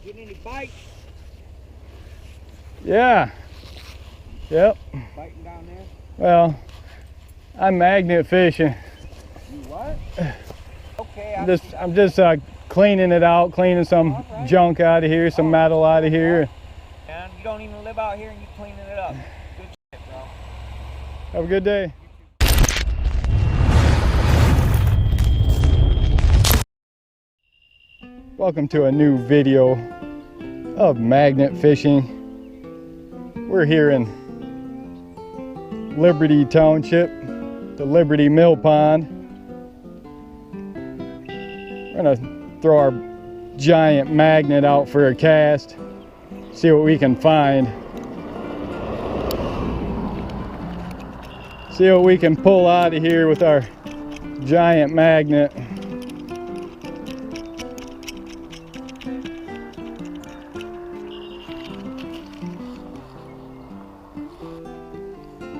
Getting any bites? Yeah. Yep. Biting down there? Well, I'm magnet fishing. You what? Okay. I'm just cleaning it out, cleaning some junk out of here, some metal out of here. And you don't even live out here and you cleaning it up. Good shit, bro. Have a good day. Welcome to a new video of magnet fishing. We're here in Liberty Township, the Liberty Mill Pond. We're gonna throw our giant magnet out for a cast, see what we can find. See what we can pull out of here with our giant magnet.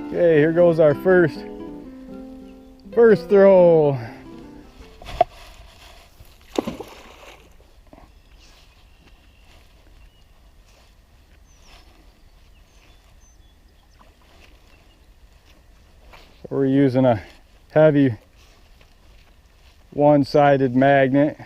Okay, here goes our first throw. We're using a heavy one-sided magnet.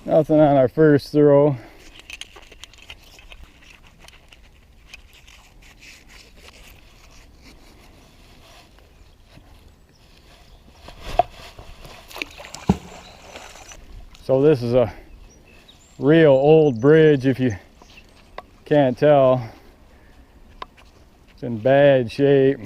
Nothing on our first throw. So this is a real old bridge, if you can't tell. It's in bad shape.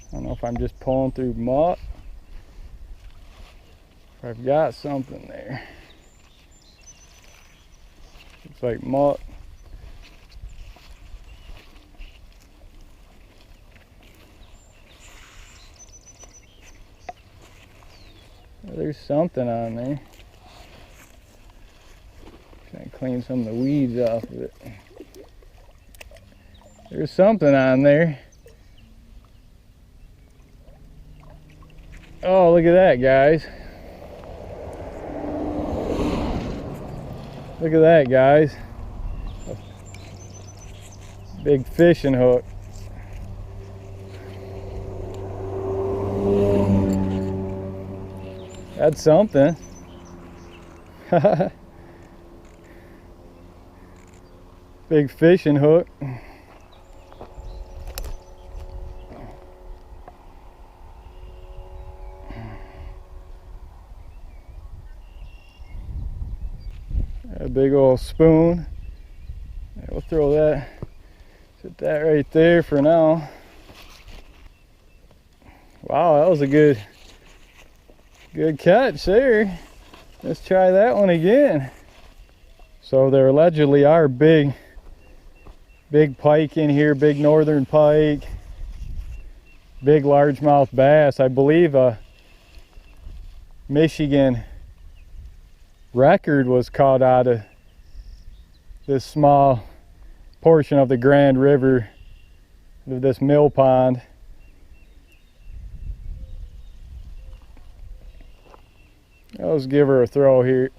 I don't know if I'm just pulling through muck. I've got something there. Looks like muck. There's something on there. Trying to clean some of the weeds off of it. There's something on there. Oh, look at that, guys. Look at that, guys. Big fishing hook. That's something. Big fishing hook. A big old spoon. Yeah, we'll throw that, set that right there for now. Wow, that was a good catch there. Let's try that one again. So there allegedly are big pike in here, big northern pike, big largemouth bass. I believe a Michigan record was caught out of this small portion of the Grand River of this mill pond. Let's give her a throw here.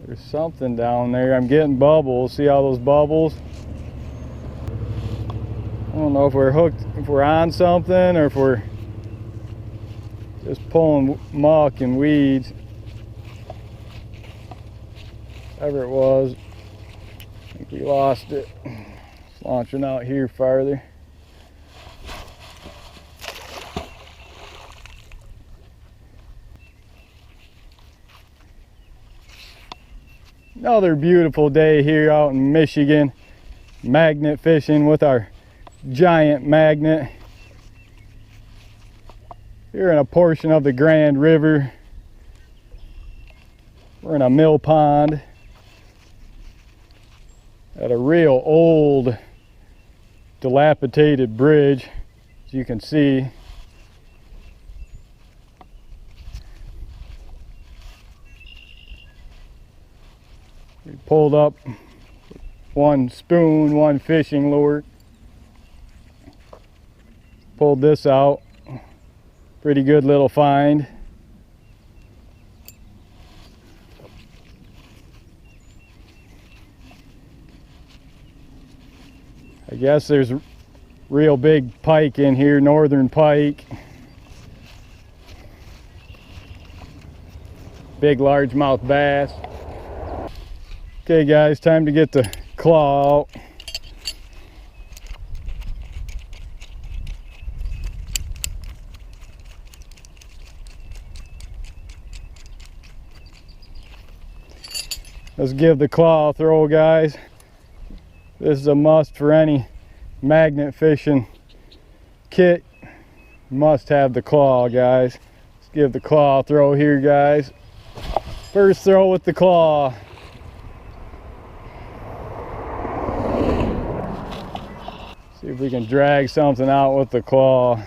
There's something down there. I'm getting bubbles. See all those bubbles? I don't know if we're hooked, if we're on something, or if we're just pulling muck and weeds. Whatever it was, I think we lost it. Launching out here farther. Another beautiful day here out in Michigan, magnet fishing with our giant magnet. Here in a portion of the Grand River. We're in a mill pond at a real old, dilapidated bridge, as you can see. We pulled up one spoon, one fishing lure. Pulled this out. Pretty good little find. I guess there's real big pike in here, northern pike. Big largemouth bass. Okay guys, time to get the claw out. Let's give the claw a throw, guys. This is a must for any magnet fishing kit. Must have the claw, guys. Let's give the claw a throw here, guys. First throw with the claw. See if we can drag something out with the claw.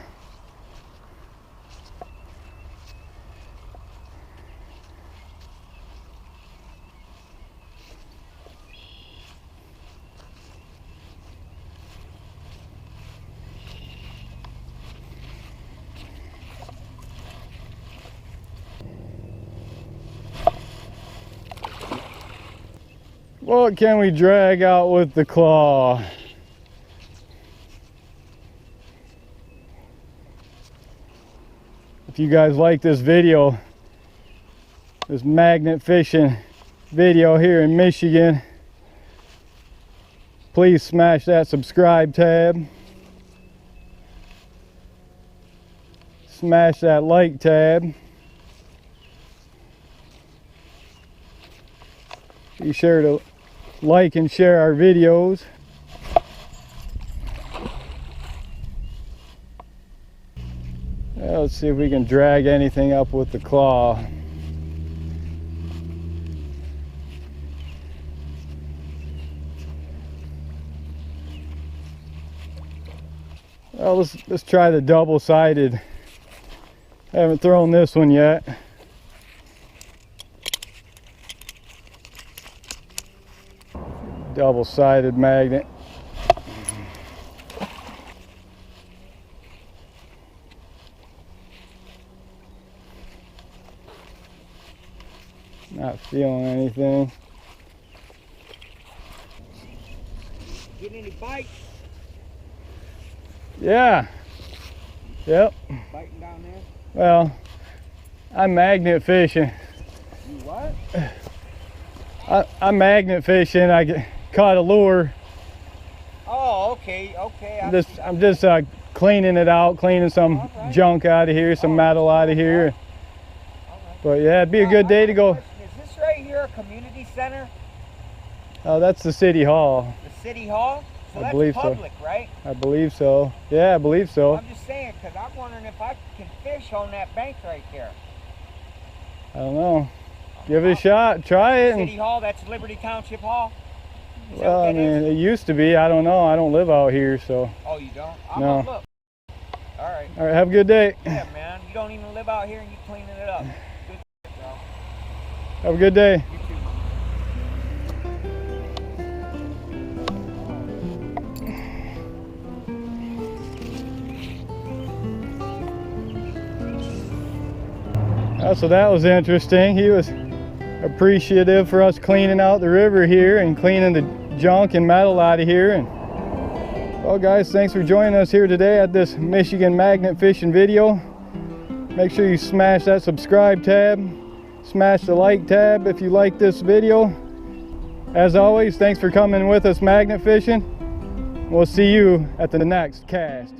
What can we drag out with the claw? If you guys like this video, this magnet fishing video here in Michigan, please smash that subscribe tab. Smash that like tab. Be sure to like and share our videos. Let's see if we can drag anything up with the claw. Well, let's try the double-sided. I haven't thrown this one yet. Double-sided magnet. Not feeling anything. Getting any bites? Yeah. Yep. Biting down there? Well, I'm magnet fishing. You what? I'm magnet fishing. I caught a lure. Oh, okay, okay. I'm just cleaning it out, cleaning some junk out of here, some metal out of here. Right. But yeah, it'd be a good day to go. Is this right here a community center? Oh, that's the city hall. The city hall? So I that's believe so. public, right? I believe so. Yeah, I believe so. I'm just saying, because I'm wondering if I can fish on that bank right there. I don't know. Give it a shot. Try it. City Hall, that's Liberty Township Hall? Is that Well, what I that mean, is? it used to be. I don't know. I don't live out here, so. Oh, you don't? I'm No. gonna look. All right. All right, have a good day. Yeah, man. You don't even live out here and you cleaning it up. Good shit, bro. Have a good day. You too. So that was interesting. He was appreciative for us cleaning out the river here and cleaning the junk and metal out of here. And well guys, thanks for joining us here today at this Michigan magnet fishing video. Make sure you smash that subscribe tab, smash the like tab if you like this video. As always, thanks for coming with us magnet fishing. We'll see you at the next cast.